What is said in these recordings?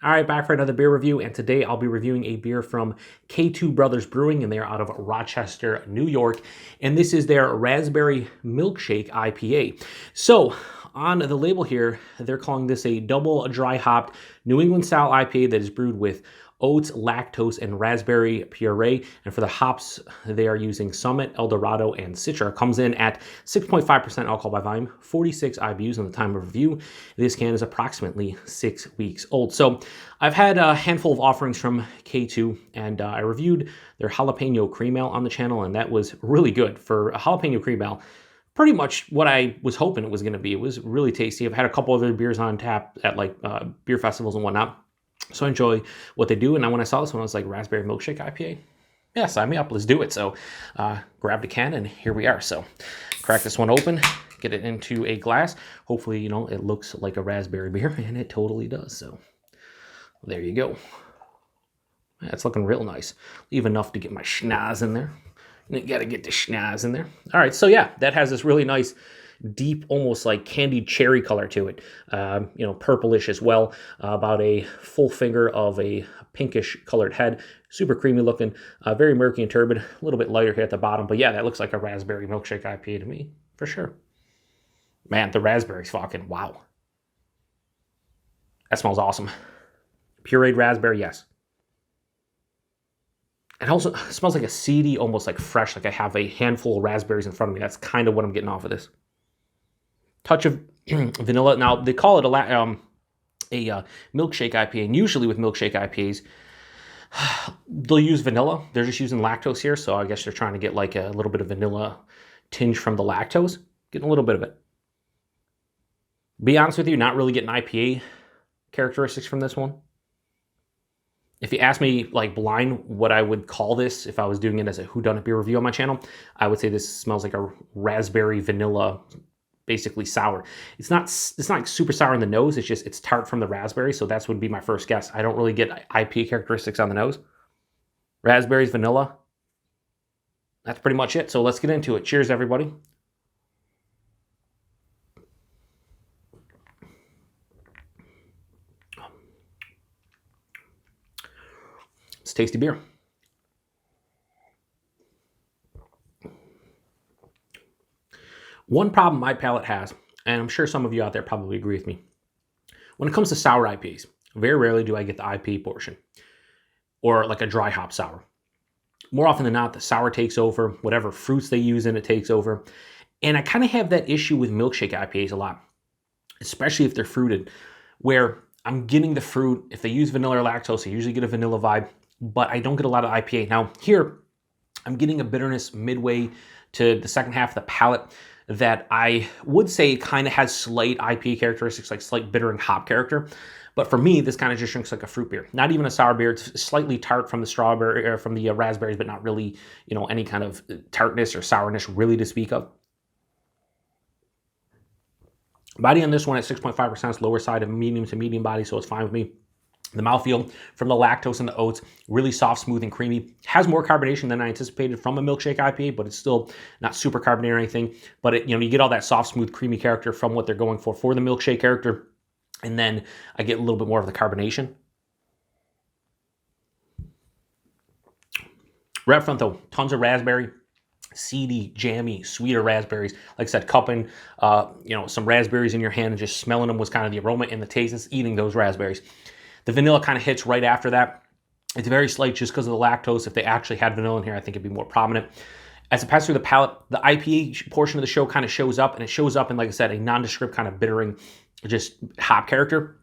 All right, back for another beer review, and today I'll be reviewing a beer from K2 Brothers Brewing, and they are out of Rochester, New York, and this is their Raspberry Milkshake IPA. So, on the label here, they're calling this a Double Dry-Hopped New England-style IPA that is brewed with oats, lactose, and raspberry puree. And for the hops, they are using Summit, Dorado, and Citra. Comes in at 6.5% alcohol by volume, 46 IBUs on the time of review. This can is approximately 6 weeks old. So I've had a handful of offerings from K2, and I reviewed their jalapeno cream ale on the channel, and that was really good. For a jalapeno cream ale, pretty much what I was hoping it was going to be. It was really tasty. I've had a couple other beers on tap at beer festivals and whatnot. So I enjoy what they do, and when I saw this one, I was like, Raspberry Milkshake IPA? Yeah, sign me up, let's do it. So grabbed a can, and here we are. So crack this one open, get it into a glass. Hopefully, it looks like a raspberry beer, and it totally does. So there you go. That's looking real nice. Leave enough to get my schnoz in there. You gotta get the schnoz in there. All right, so yeah, that has this really nice, deep, almost like candied cherry color to it. Purplish as well. About a full finger of a pinkish colored head. Super creamy looking. Very murky and turbid. A little bit lighter here at the bottom. But yeah, that looks like a Raspberry Milkshake IPA to me, for sure. Man, the raspberries fucking, wow. That smells awesome. Pureed raspberry, yes. It also smells like a seedy, almost like fresh, like I have a handful of raspberries in front of me. That's kind of what I'm getting off of this. Touch of vanilla. Now, they call it a milkshake IPA, and usually with milkshake IPAs, they'll use vanilla. They're just using lactose here, so I guess they're trying to get like a little bit of vanilla tinge from the lactose. Getting a little bit of it. Be honest with you, not really getting IPA characteristics from this one. If you ask me, like, blind, what I would call this if I was doing it as a whodunit beer review on my channel, I would say this smells like a raspberry vanilla, basically sour. It's not like super sour in the nose. It's tart from the raspberry. So that would be my first guess. I don't really get IPA characteristics on the nose. Raspberries, vanilla. That's pretty much it. So let's get into it. Cheers, everybody. It's tasty beer. One problem my palate has, and I'm sure some of you out there probably agree with me, when it comes to sour IPAs, very rarely do I get the IPA portion or like a dry hop sour. More often than not, the sour takes over, whatever fruits they use in it takes over. And I kind of have that issue with milkshake IPAs a lot, especially if they're fruited, where I'm getting the fruit. If they use vanilla or lactose, I usually get a vanilla vibe, but I don't get a lot of IPA. Now here, I'm getting a bitterness midway to the second half of the palate that I would say kind of has slight IPA characteristics, like slight bitter and hop character. But for me, this kind of just drinks like a fruit beer. Not even a sour beer. It's slightly tart from the strawberry or from the raspberries, but not really, any kind of tartness or sourness really to speak of. Body on this one at 6.5% is lower side of medium to medium body, so it's fine with me. The mouthfeel from the lactose and the oats, really soft, smooth, and creamy. Has more carbonation than I anticipated from a milkshake IPA, but it's still not super carbonated or anything. But you get all that soft, smooth, creamy character from what they're going for the milkshake character. And then I get a little bit more of the carbonation. Right up front though, tons of raspberry. Seedy, jammy, sweeter raspberries. Like I said, cupping, some raspberries in your hand and just smelling them was kind of the aroma and the taste. It's eating those raspberries. The vanilla kind of hits right after that. It's very slight just because of the lactose. If they actually had vanilla in here, I think it'd be more prominent. As it passes through the palate, the IPA portion of the show kind of shows up, and it shows up in, like I said, a nondescript kind of bittering, just hop character.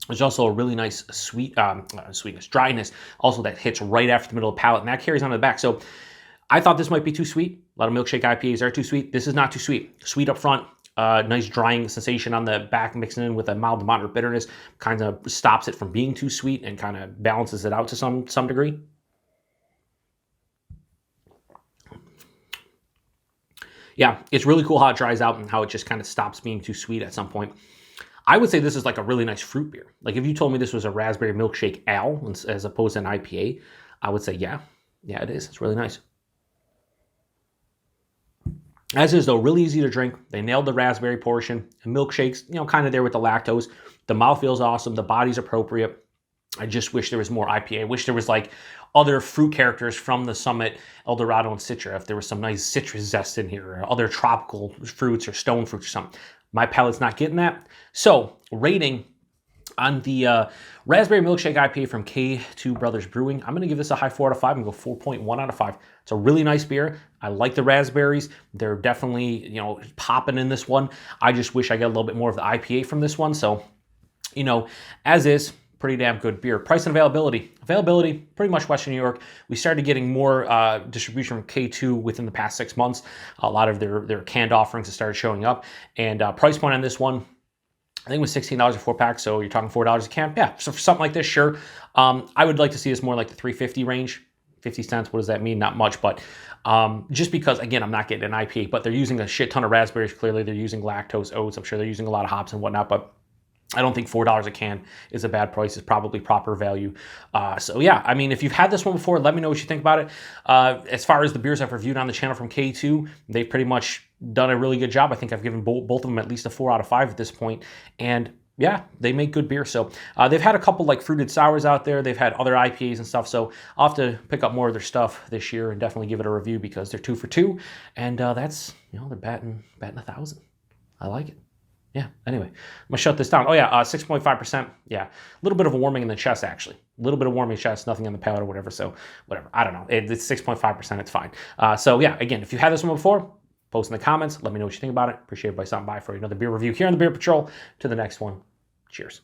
There's also a really nice sweetness, dryness, also that hits right after the middle of the palate, and that carries on to the back. So I thought this might be too sweet. A lot of milkshake IPAs are too sweet. This is not too sweet. Sweet up front. Nice drying sensation on the back, mixing in with a mild to moderate bitterness, kind of stops it from being too sweet and kind of balances it out to some degree. Yeah, it's really cool how it dries out and how it just kind of stops being too sweet at some point. I would say this is like a really nice fruit beer. Like if you told me this was a raspberry milkshake ale as opposed to an IPA, I would say, yeah, it is. It's really nice. As is, though, really easy to drink. They nailed the raspberry portion. And milkshakes, kind of there with the lactose. The mouthfeel's awesome. The body's appropriate. I just wish there was more IPA. I wish there was like other fruit characters from the Summit, Dorado and Citra. If there was some nice citrus zest in here, or other tropical fruits or stone fruits or something. My palate's not getting that. So, rating on the Raspberry Milkshake IPA from K2 Brothers Brewing, I'm going to give this a high 4 out of 5 and go 4.1 out of 5. It's a really nice beer. I like the raspberries. They're definitely, you know, popping in this one. I just wish I got a little bit more of the IPA from this one. So, you know, as is, pretty damn good beer. Price and availability. Availability, pretty much Western New York. We started getting more distribution from K2 within the past 6 months. A lot of their canned offerings have started showing up. And price point on this one, I think it was $16 a 4-pack, so you're talking $4 a can. Yeah, so for something like this, sure. I would like to see this more like the $3.50 range. 50 cents, what does that mean? Not much, but just because, again, I'm not getting an IPA, but they're using a shit ton of raspberries. Clearly, they're using lactose, oats. I'm sure they're using a lot of hops and whatnot, but I don't think $4 a can is a bad price. It's probably proper value. So yeah, I mean, if you've had this one before, let me know what you think about it. As far as the beers I've reviewed on the channel from K2, they've pretty much done a really good job. I think I've given both of them at least a 4 out of 5 at this point. And yeah, they make good beer. So they've had a couple like fruited sours out there. They've had other IPAs and stuff. So I'll have to pick up more of their stuff this year and definitely give it a review because they're 2 for 2. And that's, you know, they're batting 1,000. I like it. Yeah, anyway, I'm going to shut this down. Oh, yeah, 6.5%. Yeah, a little bit of a warming in the chest, actually. A little bit of warming in the chest, nothing on the palate or whatever. So, whatever. I don't know. It's 6.5%. It's fine. So, yeah, again, if you had this one before, post in the comments. Let me know what you think about it. Appreciate everybody stopping by for another beer review here on the Beer Patrol. To the next one. Cheers.